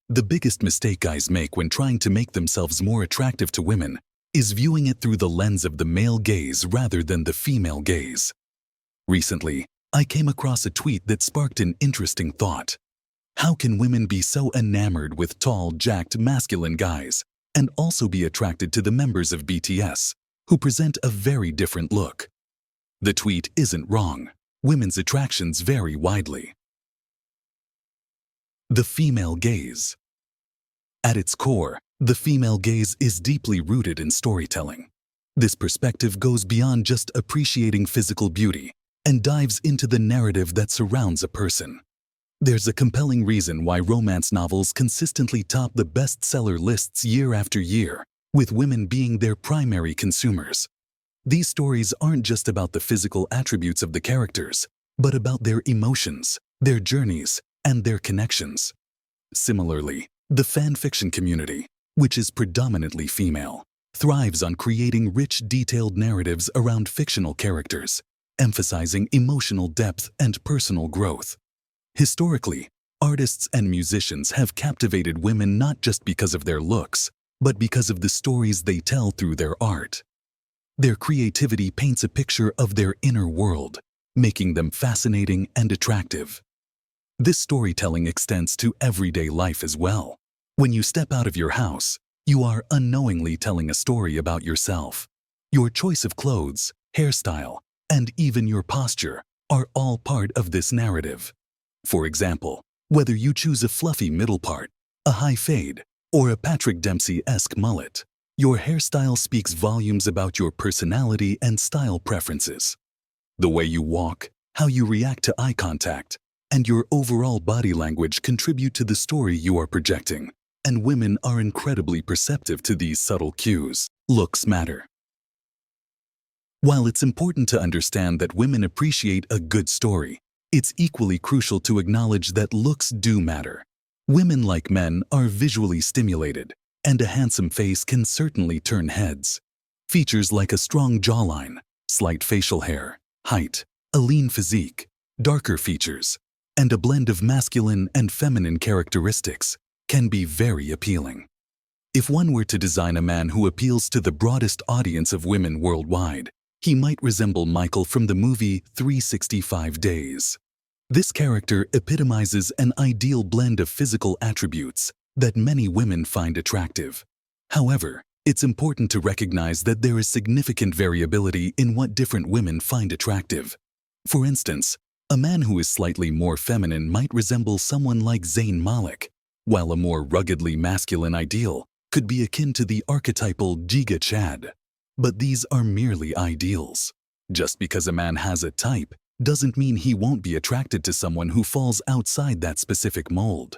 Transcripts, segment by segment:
The biggest mistake guys make when trying to make themselves more attractive to women is viewing it through the lens of the male gaze rather than the female gaze. Recently, I came across a tweet that sparked an interesting thought. How can women be so enamored with tall, jacked, masculine guys and also be attracted to the members of BTS, who present a very different look? The tweet isn't wrong. Women's attractions vary widely. The female gaze. At its core, the female gaze is deeply rooted in storytelling. This perspective goes beyond just appreciating physical beauty and dives into the narrative that surrounds a person. There's a compelling reason why romance novels consistently top the bestseller lists year after year, with women being their primary consumers. These stories aren't just about the physical attributes of the characters, but about their emotions, their journeys, and their connections. Similarly, the fan fiction community, which is predominantly female, thrives on creating rich, detailed narratives around fictional characters, emphasizing emotional depth and personal growth. Historically, artists and musicians have captivated women not just because of their looks, but because of the stories they tell through their art. Their creativity paints a picture of their inner world, making them fascinating and attractive. This storytelling extends to everyday life as well. When you step out of your house, you are unknowingly telling a story about yourself. Your choice of clothes, hairstyle, and even your posture are all part of this narrative. For example, whether you choose a fluffy middle part, a high fade, or a Patrick Dempsey-esque mullet, your hairstyle speaks volumes about your personality and style preferences. The way you walk, how you react to eye contact, and your overall body language contribute to the story you are projecting, and women are incredibly perceptive to these subtle cues. Looks matter. While it's important to understand that women appreciate a good story, it's equally crucial to acknowledge that looks do matter. Women, like men, are visually stimulated, and a handsome face can certainly turn heads. Features like a strong jawline, slight facial hair, height, a lean physique, darker features, and a blend of masculine and feminine characteristics can be very appealing. If one were to design a man who appeals to the broadest audience of women worldwide, he might resemble Michael from the movie 365 Days. This character epitomizes an ideal blend of physical attributes that many women find attractive. However, it's important to recognize that there is significant variability in what different women find attractive. For instance, a man who is slightly more feminine might resemble someone like Zayn Malik, while a more ruggedly masculine ideal could be akin to the archetypal Giga Chad. But these are merely ideals. Just because a man has a type doesn't mean he won't be attracted to someone who falls outside that specific mold.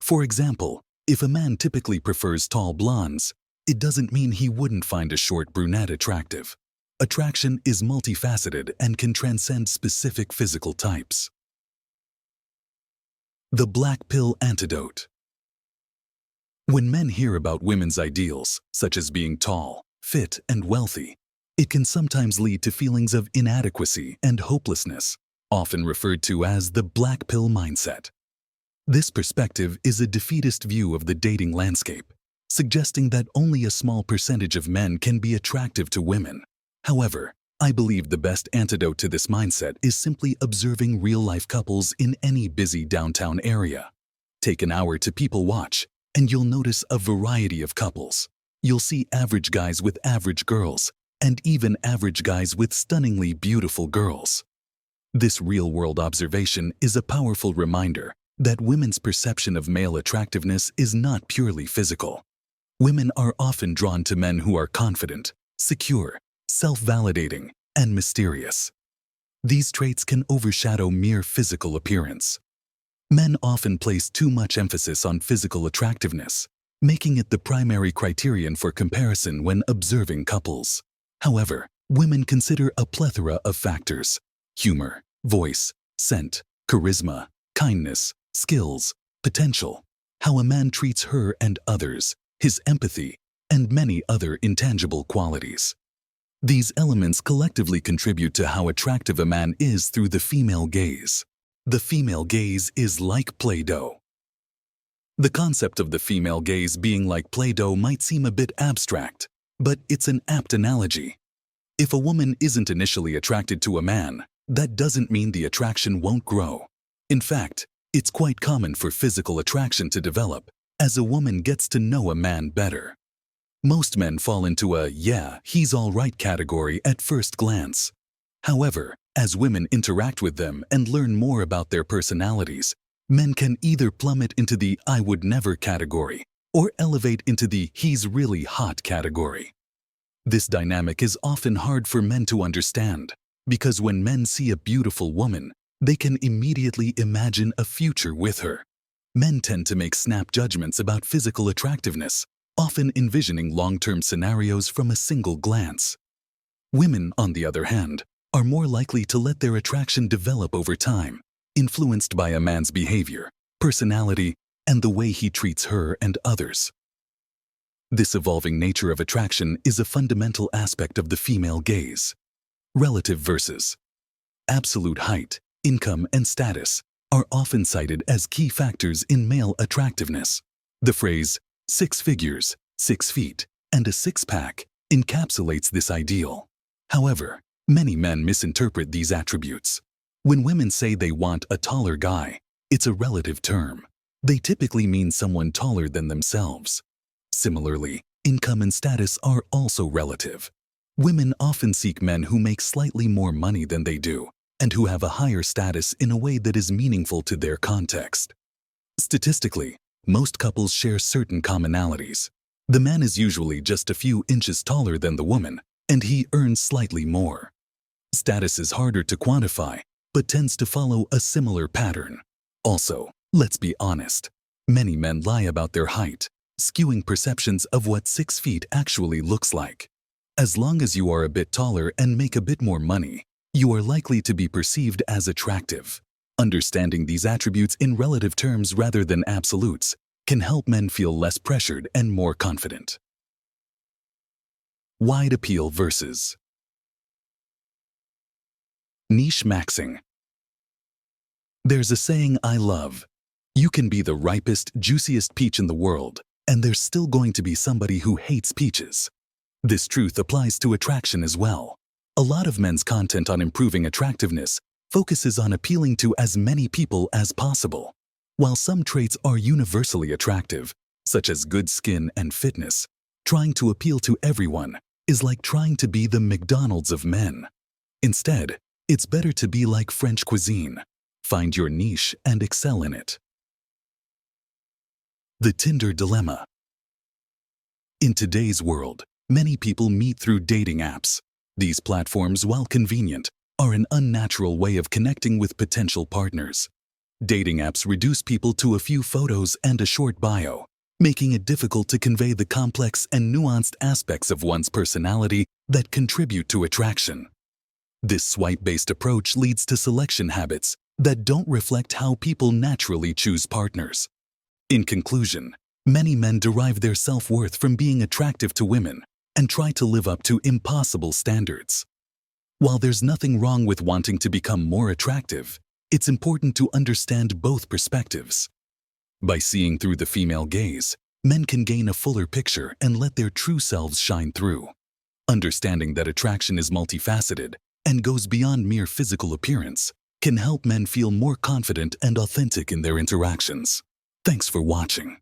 For example, if a man typically prefers tall blondes, it doesn't mean he wouldn't find a short brunette attractive. Attraction is multifaceted and can transcend specific physical types. The black pill antidote. When men hear about women's ideals, such as being tall, fit, and wealthy, it can sometimes lead to feelings of inadequacy and hopelessness, often referred to as the black pill mindset. This perspective is a defeatist view of the dating landscape, suggesting that only a small percentage of men can be attractive to women. However, I believe the best antidote to this mindset is simply observing real-life couples in any busy downtown area. Take an hour to people watch, and you'll notice a variety of couples. You'll see average guys with average girls, and even average guys with stunningly beautiful girls. This real-world observation is a powerful reminder that women's perception of male attractiveness is not purely physical. Women are often drawn to men who are confident, secure, self-validating, and mysterious. These traits can overshadow mere physical appearance. Men often place too much emphasis on physical attractiveness, making it the primary criterion for comparison when observing couples. However, women consider a plethora of factors: humor, voice, scent, charisma, kindness, skills, potential, how a man treats her and others, his empathy, and many other intangible qualities. These elements collectively contribute to how attractive a man is through the female gaze. The female gaze is like Play-Doh. The concept of the female gaze being like Play-Doh might seem a bit abstract, but it's an apt analogy. If a woman isn't initially attracted to a man, that doesn't mean the attraction won't grow. In fact, it's quite common for physical attraction to develop as a woman gets to know a man better. Most men fall into a "yeah, he's all right" category at first glance. However, as women interact with them and learn more about their personalities, men can either plummet into the "I would never" category or elevate into the "he's really hot" category. This dynamic is often hard for men to understand because when men see a beautiful woman, they can immediately imagine a future with her. Men tend to make snap judgments about physical attractiveness, often envisioning long-term scenarios from a single glance. Women, on the other hand, are more likely to let their attraction develop over time, influenced by a man's behavior, personality, and the way he treats her and others. This evolving nature of attraction is a fundamental aspect of the female gaze. Relative versus absolute height, income, and status are often cited as key factors in male attractiveness. The phrase, 6 figures, 6 feet, and a six-pack encapsulates this ideal. However, many men misinterpret these attributes. When women say they want a taller guy, it's a relative term. They typically mean someone taller than themselves. Similarly, income and status are also relative. Women often seek men who make slightly more money than they do and who have a higher status in a way that is meaningful to their context. Statistically, most couples share certain commonalities. The man is usually just a few inches taller than the woman, and he earns slightly more. Status is harder to quantify, but tends to follow a similar pattern. Also, let's be honest, many men lie about their height, skewing perceptions of what 6 feet actually looks like. As long as you are a bit taller and make a bit more money, you are likely to be perceived as attractive. Understanding these attributes in relative terms rather than absolutes can help men feel less pressured and more confident. Wide appeal versus niche maxing. There's a saying I love: you can be the ripest, juiciest peach in the world, and there's still going to be somebody who hates peaches. This truth applies to attraction as well. A lot of men's content on improving attractiveness focuses on appealing to as many people as possible. While some traits are universally attractive, such as good skin and fitness, trying to appeal to everyone is like trying to be the McDonald's of men. Instead, it's better to be like French cuisine. Find your niche and excel in it. The Tinder dilemma. In today's world, many people meet through dating apps. These platforms, while convenient, are an unnatural way of connecting with potential partners. Dating apps reduce people to a few photos and a short bio, making it difficult to convey the complex and nuanced aspects of one's personality that contribute to attraction. This swipe-based approach leads to selection habits that don't reflect how people naturally choose partners. In conclusion, many men derive their self-worth from being attractive to women and try to live up to impossible standards. While there's nothing wrong with wanting to become more attractive, it's important to understand both perspectives. By seeing through the female gaze, men can gain a fuller picture and let their true selves shine through. Understanding that attraction is multifaceted and goes beyond mere physical appearance can help men feel more confident and authentic in their interactions. Thanks for watching.